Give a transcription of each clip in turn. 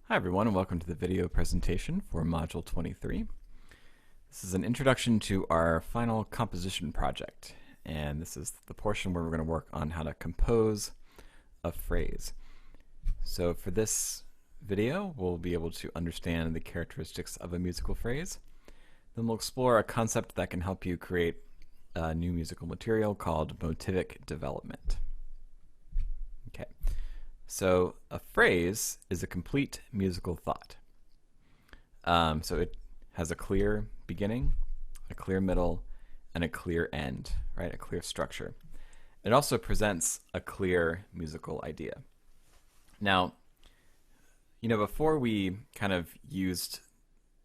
Hi everyone, and welcome to the video presentation for Module 23. This is an introduction to our final composition project, and this is the portion where we're going to work on how to compose a phrase. So for this video, we'll be able to understand the characteristics of a musical phrase. Then we'll explore a concept that can help you create a new musical material called motivic development. Okay. So a phrase is a complete musical thought. So it has a clear beginning, a clear middle, and a clear end, right? A clear structure. It also presents a clear musical idea. Now, before we kind of used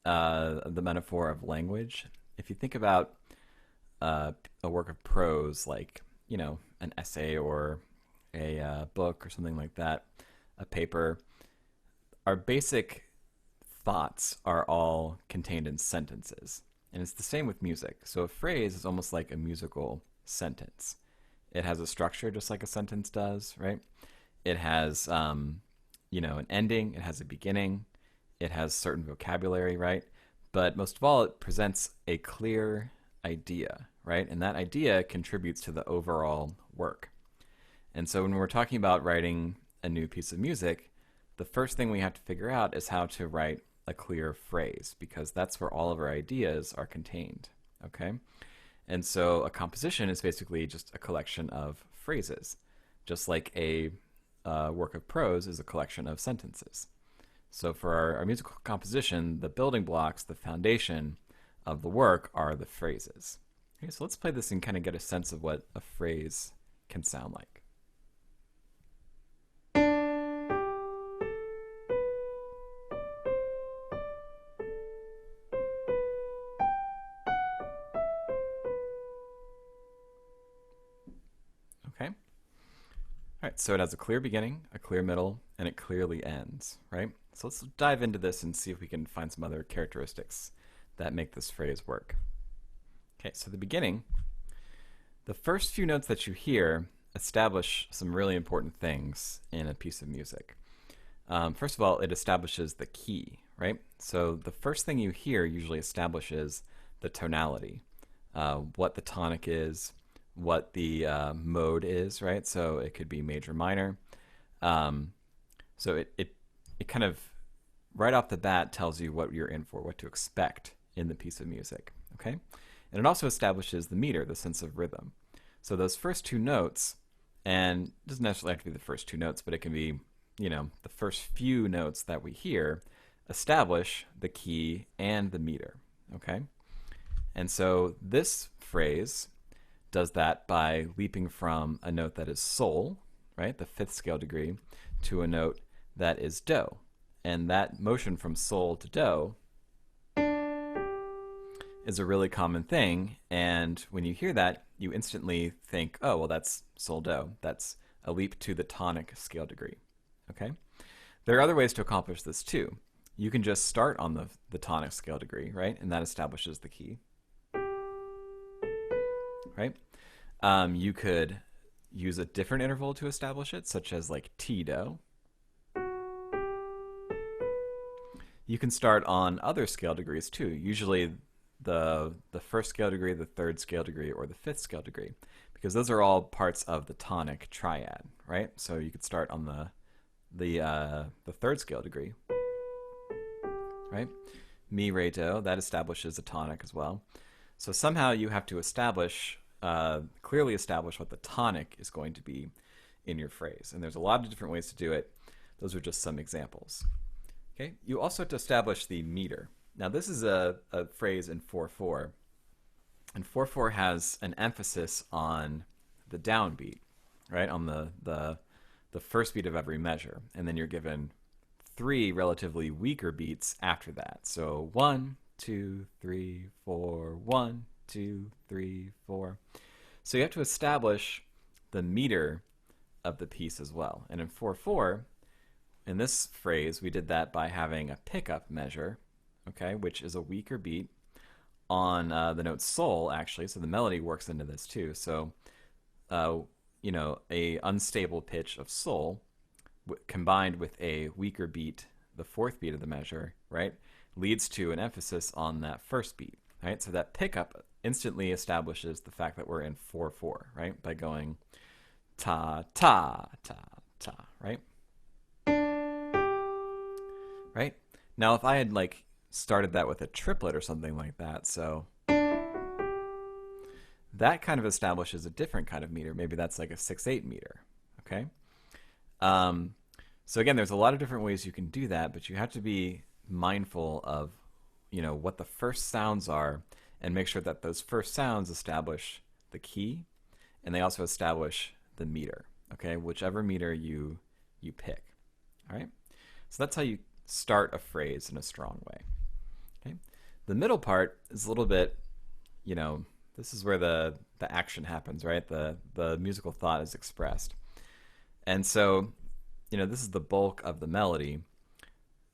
the metaphor of language, if you think about a work of prose like, an essay or a book or something like that, a paper, our basic thoughts are all contained in sentences. And it's the same with music. So a phrase is almost like a musical sentence. It has a structure just like a sentence does, right? It has, an ending. It has a beginning. It has certain vocabulary, right? But most of all, it presents a clear idea, right? And that idea contributes to the overall work. And so when we're talking about writing a new piece of music, the first thing we have to figure out is how to write a clear phrase, because that's where all of our ideas are contained, okay? And so a composition is basically just a collection of phrases, just like a work of prose is a collection of sentences. So for our musical composition, the building blocks, the foundation of the work are the phrases. Okay, so let's play this and kind of get a sense of what a phrase can sound like. Okay. All right, so it has a clear beginning, a clear middle, and it clearly ends, right? So let's dive into this and see if we can find some other characteristics that make this phrase work. Okay, so the beginning, the first few notes that you hear establish some really important things in a piece of music. First of all, it establishes the key, right? So the first thing you hear usually establishes the tonality, what the tonic is, what the mode is, right? So it could be major, minor. So it kind of right off the bat tells you what you're in for, what to expect in the piece of music, okay? And it also establishes the meter, the sense of rhythm. So those first two notes, and it doesn't necessarily have to be the first two notes, but it can be, the first few notes that we hear establish the key and the meter, okay? And so this phrase does that by leaping from a note that is sol, right, the fifth scale degree, to a note that is do. And that motion from sol to do is a really common thing. And when you hear that, you instantly think, oh, well, that's sol do. That's a leap to the tonic scale degree. Okay? There are other ways to accomplish this too. You can just start on the tonic scale degree, right? And that establishes the key. Right? You could use a different interval to establish it, such as like T-do. You can start on other scale degrees too, usually the first scale degree, the third scale degree, or the fifth scale degree, because those are all parts of the tonic triad, right? So you could start on the third scale degree, right? Mi, re, do, that establishes a tonic as well. So somehow you have to clearly establish what the tonic is going to be in your phrase. And there's a lot of different ways to do it. Those are just some examples. Okay. You also have to establish the meter. Now this is a phrase in 4/4. And 4/4 has an emphasis on the downbeat, right? On the first beat of every measure. And then you're given 3 relatively weaker beats after that. So 1, 2, 3, 4, 1, 2, 3, 4. So you have to establish the meter of the piece as well. And in 4/4, in this phrase, we did that by having a pickup measure, okay, which is a weaker beat on the note sol, actually. So the melody works into this too. So, a unstable pitch of sol combined with a weaker beat the fourth beat of the measure, right, leads to an emphasis on that first beat, right? So that pickup instantly establishes the fact that we're in 4/4, right? By going ta ta ta ta, right? Right? Now if I had like started that with a triplet or something like that, so that kind of establishes a different kind of meter. Maybe that's like a 6/8 meter, okay? So again, there's a lot of different ways you can do that, but you have to be mindful of, what the first sounds are and make sure that those first sounds establish the key and they also establish the meter, okay? Whichever meter you pick, all right? So that's how you start a phrase in a strong way, okay? The middle part is a little bit, this is where the action happens, right? The musical thought is expressed. And so, this is the bulk of the melody.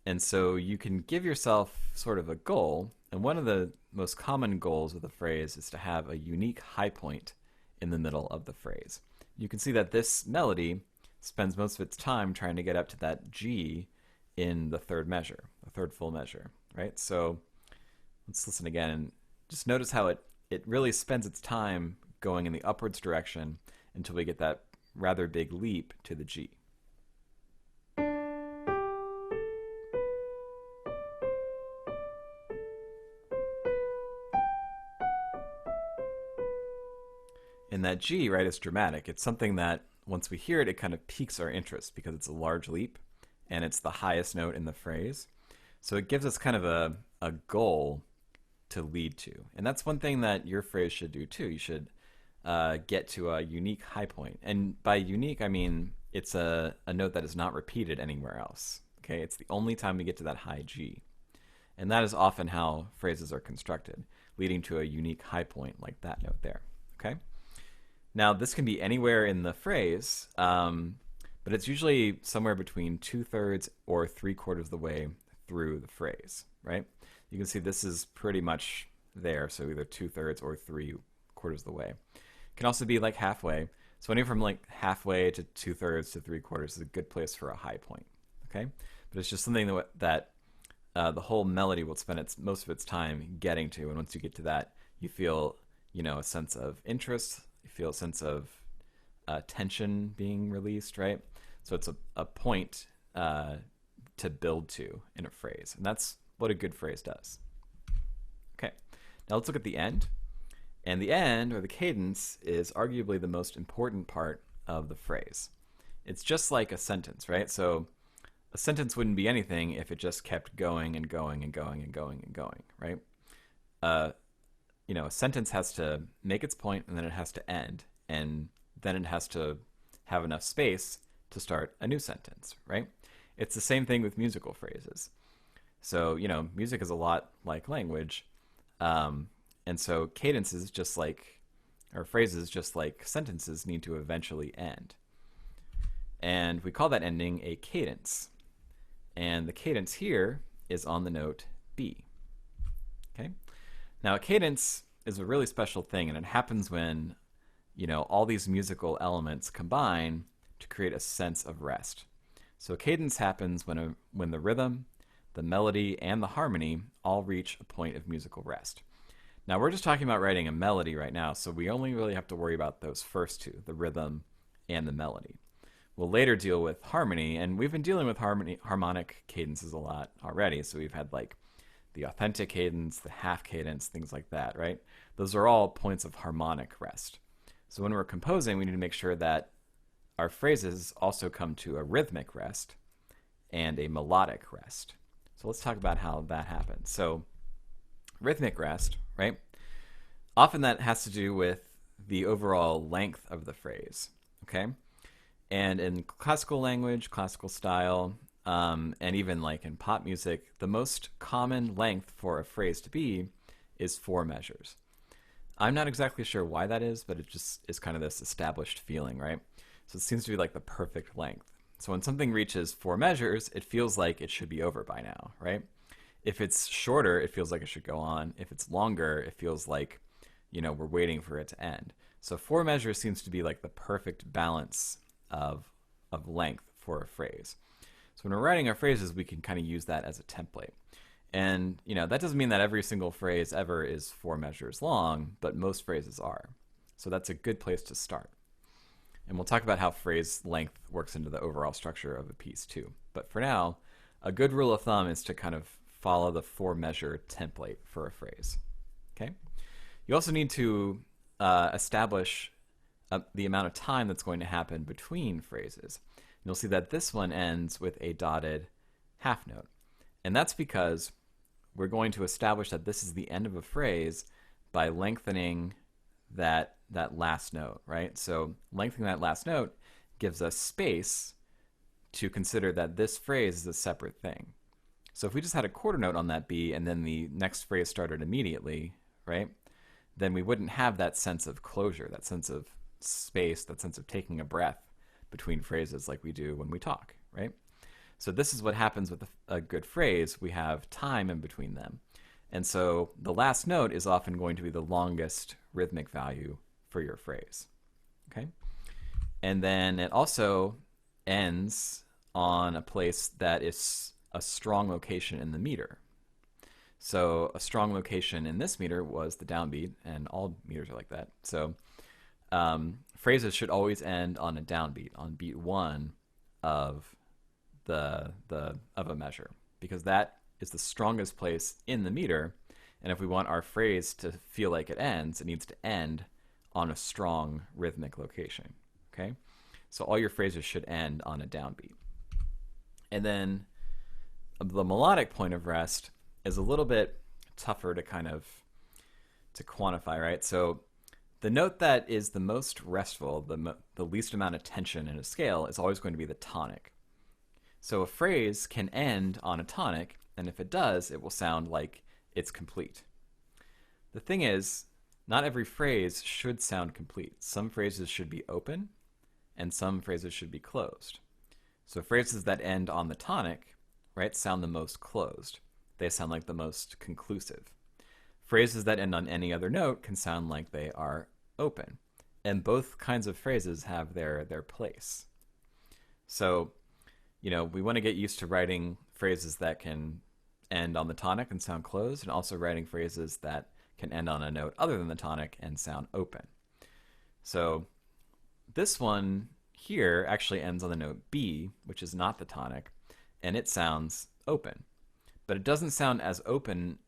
And so you can give yourself sort of a goal. And one of the most common goals of the phrase is to have a unique high point in the middle of the phrase. You can see that this melody spends most of its time trying to get up to that G in the third measure, the third full measure, right? So let's listen again and just notice how it really spends its time going in the upwards direction until we get that rather big leap to the G. And that G, right, is dramatic. It's something that once we hear it, it kind of piques our interest because it's a large leap and it's the highest note in the phrase. So it gives us kind of a goal to lead to. And that's one thing that your phrase should do too. You should get to a unique high point. And by unique, I mean it's a note that is not repeated anywhere else. Okay, it's the only time we get to that high G. And that is often how phrases are constructed, leading to a unique high point like that note there. Okay? Now, this can be anywhere in the phrase, but it's usually somewhere between 2/3 or 3/4 of the way through the phrase, right? You can see this is pretty much there, so either 2/3 or 3/4 of the way. It can also be like halfway. So anywhere from like halfway to 2/3 to 3/4 is a good place for a high point, okay? But it's just something that the whole melody will spend most of its time getting to, and once you get to that, you feel, a sense of interest. You feel a sense of tension being released, right? So it's a point to build to in a phrase, and that's what a good phrase does. Okay, now let's look at the end. And the end, or the cadence, is arguably the most important part of the phrase. It's just like a sentence, right? So a sentence wouldn't be anything if it just kept going and going and going and going and going, right? A sentence has to make its point and then it has to end, and then it has to have enough space to start a new sentence, right? It's the same thing with musical phrases. So, music is a lot like language, and so cadences, just like, or phrases, just like sentences, need to eventually end. And we call that ending a cadence. And the cadence here is on the note B. Okay? Now, a cadence is a really special thing, and it happens when, all these musical elements combine to create a sense of rest. So a cadence happens when the rhythm, the melody, and the harmony all reach a point of musical rest. Now, we're just talking about writing a melody right now, so we only really have to worry about those first two, the rhythm and the melody. We'll later deal with harmony, and we've been dealing with harmonic cadences a lot already, so we've had like the authentic cadence, the half cadence, things like that, right? Those are all points of harmonic rest. So when we're composing, we need to make sure that our phrases also come to a rhythmic rest and a melodic rest. So let's talk about how that happens. So rhythmic rest, right? Often that has to do with the overall length of the phrase, okay? And in classical language, classical style, and even like in pop music, the most common length for a phrase to be is 4 measures. I'm not exactly sure why that is, but it just is kind of this established feeling, right? So it seems to be like the perfect length. So when something reaches 4 measures, it feels like it should be over by now, right? If it's shorter, it feels like it should go on. If it's longer, it feels like, we're waiting for it to end. So 4 measures seems to be like the perfect balance of length for a phrase. So when we're writing our phrases, we can kind of use that as a template. And that doesn't mean that every single phrase ever is 4 measures long, but most phrases are. So that's a good place to start. And we'll talk about how phrase length works into the overall structure of a piece too. But for now, a good rule of thumb is to kind of follow the 4-measure template for a phrase. Okay. You also need to establish the amount of time that's going to happen between phrases. You'll see that this one ends with a dotted half note. And that's because we're going to establish that this is the end of a phrase by lengthening that last note, right? So lengthening that last note gives us space to consider that this phrase is a separate thing. So if we just had a quarter note on that B and then the next phrase started immediately, right, then we wouldn't have that sense of closure, that sense of space, that sense of taking a breath between phrases like we do when we talk, right? So this is what happens with a good phrase. We have time in between them. And so the last note is often going to be the longest rhythmic value for your phrase, okay? And then it also ends on a place that is a strong location in the meter. So a strong location in this meter was the downbeat, and all meters are like that. So phrases should always end on a downbeat, on beat 1 of of a measure, because that is the strongest place in the meter. And if we want our phrase to feel like it ends, it needs to end on a strong rhythmic location. Okay, so all your phrases should end on a downbeat. And then the melodic point of rest is a little bit tougher to to quantify, right? So the note that is the most restful, the least amount of tension in a scale, is always going to be the tonic. So a phrase can end on a tonic, and if it does, it will sound like it's complete. The thing is, not every phrase should sound complete. Some phrases should be open, and some phrases should be closed. So phrases that end on the tonic, right, sound the most closed. They sound like the most conclusive. Phrases that end on any other note can sound like they are open. And both kinds of phrases have their place. So, we want to get used to writing phrases that can end on the tonic and sound closed, and also writing phrases that can end on a note other than the tonic and sound open. So this one here actually ends on the note B, which is not the tonic, and it sounds open. But it doesn't sound as open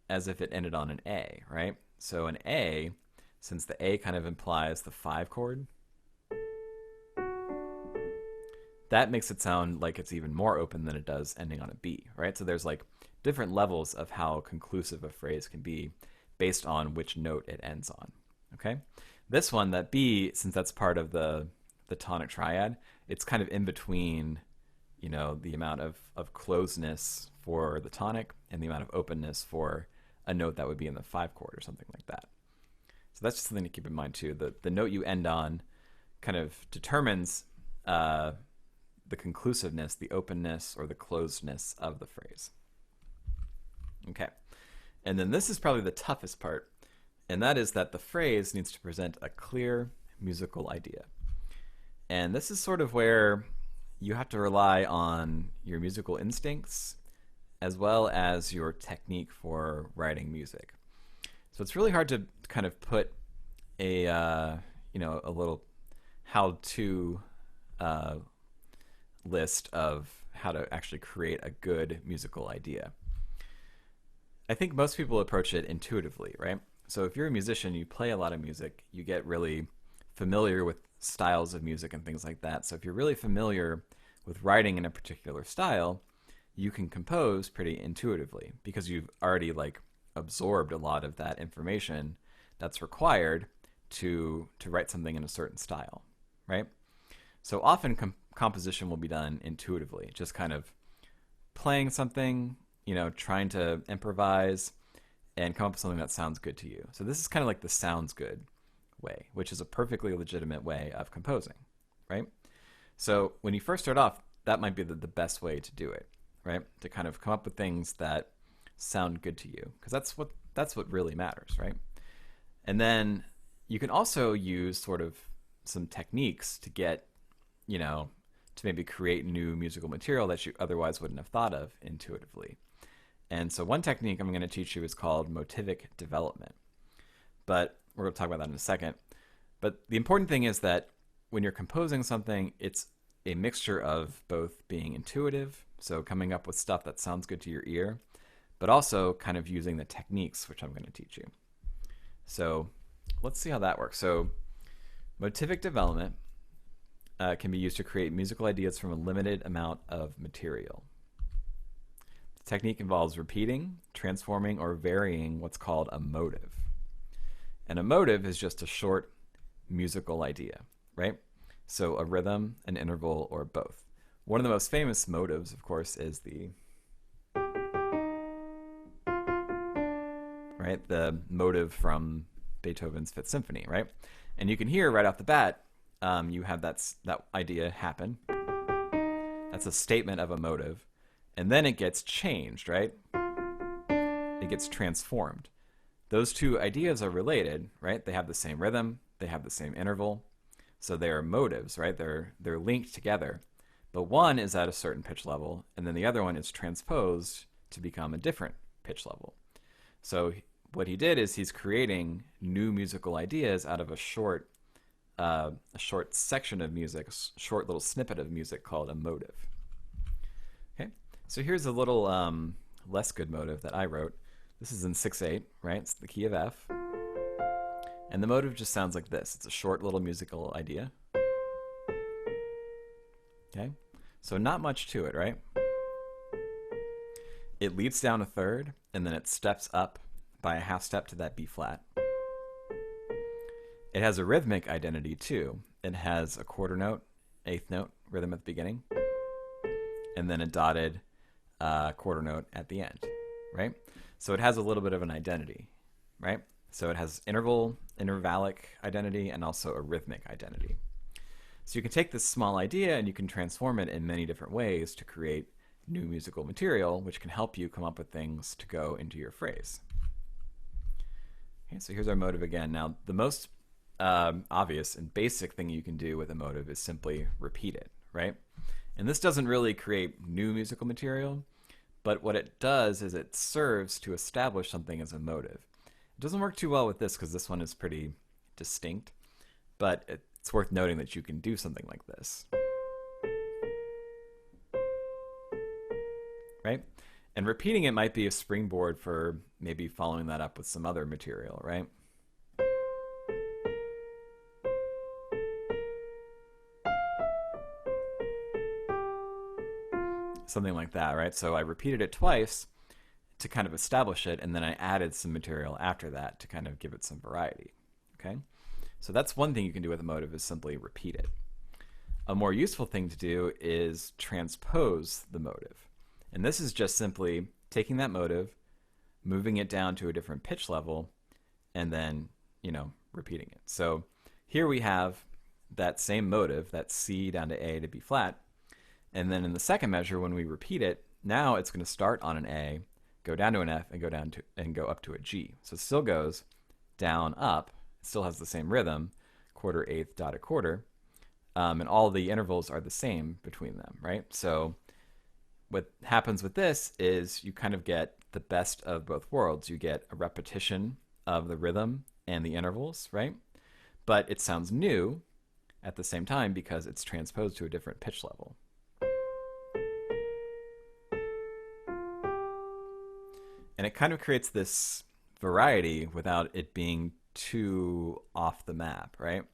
as if it ended on an A, right? So an A, since the A kind of implies the 5 chord, that makes it sound like it's even more open than it does ending on a B, right? So there's like different levels of how conclusive a phrase can be based on which note it ends on, okay? This one, that B, since that's part of the tonic triad, it's kind of in between, the amount of closeness for the tonic and the amount of openness for a note that would be in the 5 chord or something like that. So that's just something to keep in mind too. The note you end on kind of determines the conclusiveness, the openness, or the closedness of the phrase. Okay, and then this is probably the toughest part, and that is that the phrase needs to present a clear musical idea. And this is sort of where you have to rely on your musical instincts as well as your technique for writing music. So it's really hard to kind of put a little how-to list of how to actually create a good musical idea. I think most people approach it intuitively, right? So if you're a musician, you play a lot of music, you get really familiar with styles of music and things like that. So if you're really familiar with writing in a particular style, you can compose pretty intuitively because you've already absorbed a lot of that information that's required to write something in a certain style, right? So often composition will be done intuitively, just kind of playing something, trying to improvise and come up with something that sounds good to you. So this is kind of like the sounds good way, which is a perfectly legitimate way of composing, right? So when you first start off, that might be the best way to do it, right? To kind of come up with things that sound good to you, because that's what really matters, right? And then you can also use sort of some techniques to get, to maybe create new musical material that you otherwise wouldn't have thought of intuitively. And so one technique I'm going to teach you is called motivic development. But we're going to talk about that in a second. But the important thing is that when you're composing something, it's a mixture of both being intuitive, so coming up with stuff that sounds good to your ear, but also kind of using the techniques, which I'm going to teach you. So let's see how that works. So motivic development can be used to create musical ideas from a limited amount of material. The technique involves repeating, transforming, or varying what's called a motive. And a motive is just a short musical idea, right? So a rhythm, an interval, or both. One of the most famous motives, of course, is the motive from Beethoven's Fifth Symphony, right? And you can hear right off the bat, you have that idea happen. That's a statement of a motive. And then it gets changed, right? It gets transformed. Those two ideas are related, right? They have the same rhythm, they have the same interval. So they're motives, right? They're linked together. But one is at a certain pitch level, and then the other one is transposed to become a different pitch level. So what he did is he's creating new musical ideas out of a short section of music, a short little snippet of music called a motive. Okay, so here's a little less good motive that I wrote. This is in 6/8, right? It's the key of F. And the motive just sounds like this. It's a short little musical idea. Okay, so not much to it, right? It leads down a third, and then it steps up by a half step to that B flat. It has a rhythmic identity too. It has a quarter note, eighth note rhythm at the beginning, and then a dotted quarter note at the end, right? So it has a little bit of an identity, right? So it has intervallic identity, and also a rhythmic identity. So you can take this small idea and you can transform it in many different ways to create new musical material, which can help you come up with things to go into your phrase. Okay, so here's our motive again. Now, the most obvious and basic thing you can do with a motive is simply repeat it, right? And this doesn't really create new musical material, but what it does is it serves to establish something as a motive. It doesn't work too well with this because this one is pretty distinct, but it's worth noting that you can do something like this. Right? And repeating it might be a springboard for maybe following that up with some other material, right? Something like that, right? So I repeated it twice to kind of establish it, and then I added some material after that to kind of give it some variety, okay? So that's one thing you can do with a motive, is simply repeat it. A more useful thing to do is transpose the motive. And this is just simply taking that motive, moving it down to a different pitch level, and then, repeating it. So here we have that same motive, that C down to A to B flat. And then in the second measure, when we repeat it, now it's going to start on an A, go down to an F, and go up to a G. So it still goes down, up. It still has the same rhythm, quarter, eighth, dotted quarter. And all the intervals are the same between them, right? So what happens with this is you kind of get the best of both worlds. You get a repetition of the rhythm and the intervals, right? But it sounds new at the same time because it's transposed to a different pitch level. And it kind of creates this variety without it being too off the map, right?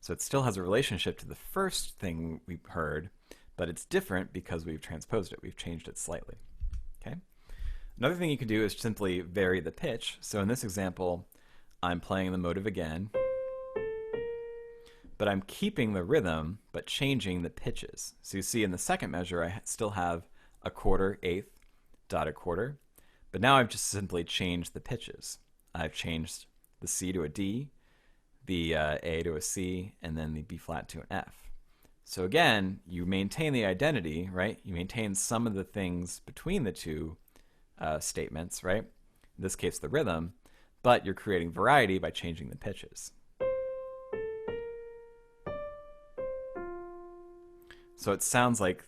So it still has a relationship to the first thing we heard, but it's different because we've transposed it. We've changed it slightly, okay? Another thing you can do is simply vary the pitch. So in this example, I'm playing the motive again, but I'm keeping the rhythm, but changing the pitches. So you see in the second measure, I still have a quarter, eighth, dotted quarter, but now I've just simply changed the pitches. I've changed the C to a D, the A to a C, and then the B flat to an F. So again, you maintain the identity, right? You maintain some of the things between the two statements, right? In this case, the rhythm, but you're creating variety by changing the pitches. So it sounds like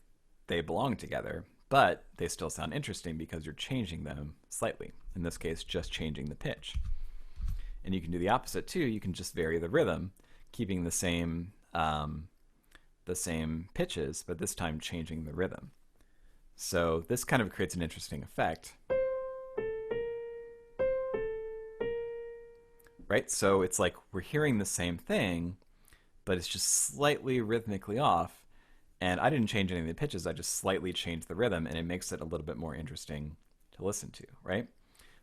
they belong together, but they still sound interesting because you're changing them slightly. In this case, just changing the pitch. And you can do the opposite too. You can just vary the rhythm, keeping the same pitches, but this time changing the rhythm. So this kind of creates an interesting effect. Right? So it's like we're hearing the same thing, but it's just slightly rhythmically off. And I didn't change any of the pitches, I just slightly changed the rhythm, and it makes it a little bit more interesting to listen to, right?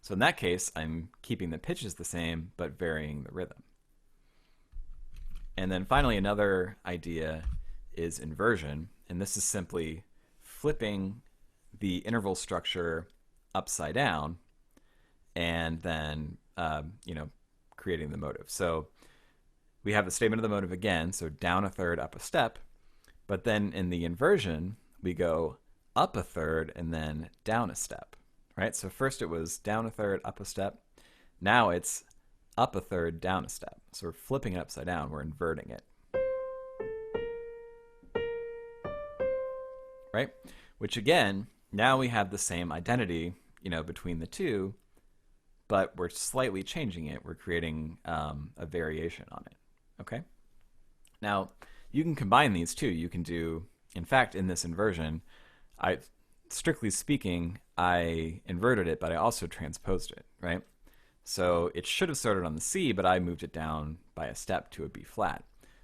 So in that case, I'm keeping the pitches the same, but varying the rhythm. And then finally, another idea is inversion, and this is simply flipping the interval structure upside down and then creating the motive. So we have the statement of the motive again, so down a third, up a step, but then in the inversion, we go up a third and then down a step, right? So first it was down a third, up a step. Now it's up a third, down a step. So we're flipping it upside down, we're inverting it. Right? Which again, now we have the same identity, between the two, but we're slightly changing it. We're creating a variation on it. Okay? Now, you can combine these two. You can do, in fact, in this inversion, strictly speaking, I inverted it, but I also transposed it, right? So it should have started on the C, but I moved it down by a step to a B flat,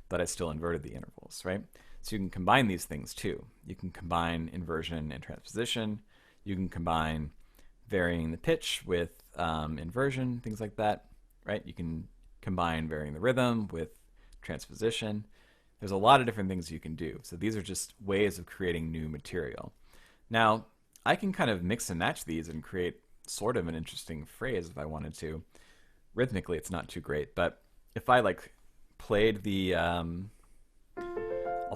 but I still inverted the intervals, right? So you can combine these things too. You can combine inversion and transposition. You can combine varying the pitch with inversion, things like that, right? You can combine varying the rhythm with transposition. There's a lot of different things you can do. So these are just ways of creating new material. Now, I can kind of mix and match these and create sort of an interesting phrase if I wanted to. Rhythmically, it's not too great, but if I played the, I'll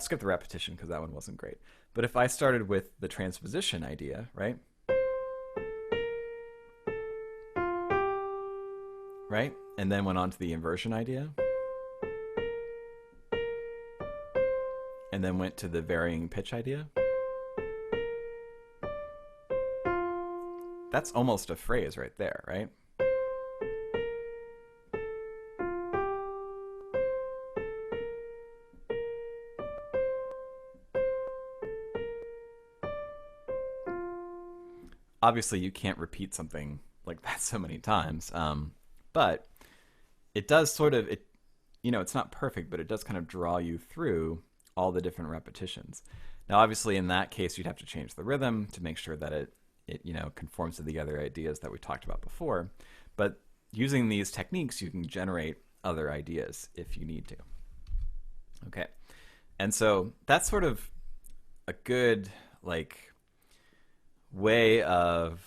skip the repetition because that one wasn't great. But if I started with the transposition idea, right? Right? And then went on to the inversion idea. And then went to the varying pitch idea. That's almost a phrase right there, right? Obviously, you can't repeat something like that so many times, but it does sort of, it's not perfect, but it does kind of draw you through all the different repetitions. Now, obviously, in that case, you'd have to change the rhythm to make sure that it conforms to the other ideas that we talked about before. But using these techniques, you can generate other ideas if you need to. Okay, and so that's sort of a good way of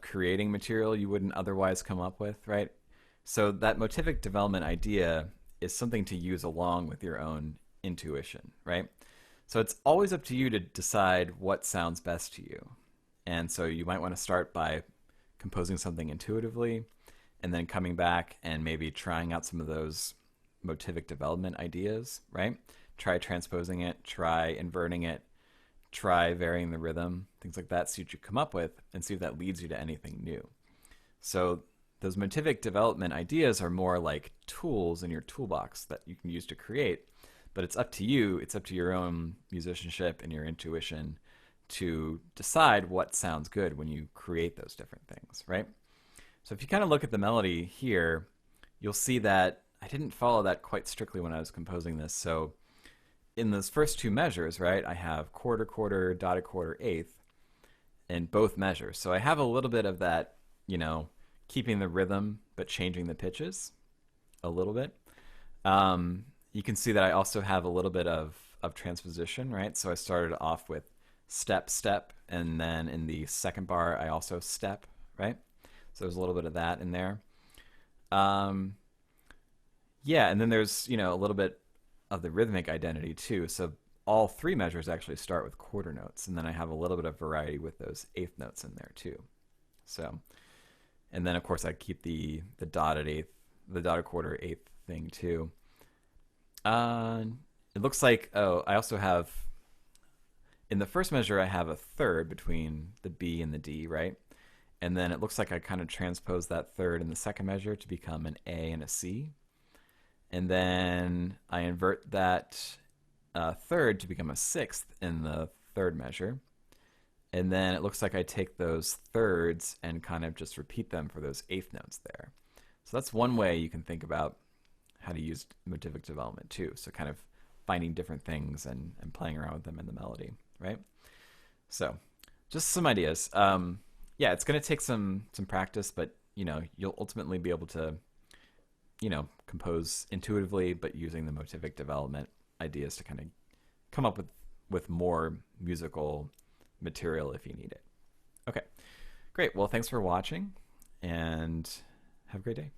creating material you wouldn't otherwise come up with, right? So that motivic development idea is something to use along with your own intuition, right? So it's always up to you to decide what sounds best to you. And so you might want to start by composing something intuitively and then coming back and maybe trying out some of those motivic development ideas, right? Try transposing it, try inverting it, try varying the rhythm, things like that, see what you come up with and see if that leads you to anything new. So those motivic development ideas are more like tools in your toolbox that you can use to create, but it's up to you, it's up to your own musicianship and your intuition to decide what sounds good when you create those different things, right? So if you kind of look at the melody here, you'll see that I didn't follow that quite strictly when I was composing this. So in those first two measures, right, I have quarter, quarter, dotted quarter, eighth in both measures. So I have a little bit of that, keeping the rhythm but changing the pitches a little bit. You can see that I also have a little bit of transposition, right? So I started off with step, step, and then in the second bar I also step, right? So there's a little bit of that in there. Yeah, and then there's, a little bit of the rhythmic identity too. So all three measures actually start with quarter notes, and then I have a little bit of variety with those eighth notes in there too. So, and then of course I keep the dotted eighth, the dotted quarter eighth thing too. It looks like, I also have in the first measure, I have a third between the B and the D, right? And then it looks like I kind of transpose that third in the second measure to become an A and a C. And then I invert that third to become a sixth in the third measure. And then it looks like I take those thirds and kind of just repeat them for those eighth notes there. So that's one way you can think about how to use motivic development too. So kind of finding different things and playing around with them in the melody, right? So just some ideas. Yeah, it's going to take some practice, but you'll ultimately be able to compose intuitively, but using the motivic development ideas to kind of come up with more musical material if you need it. Okay, great. Well, thanks for watching, and have a great day.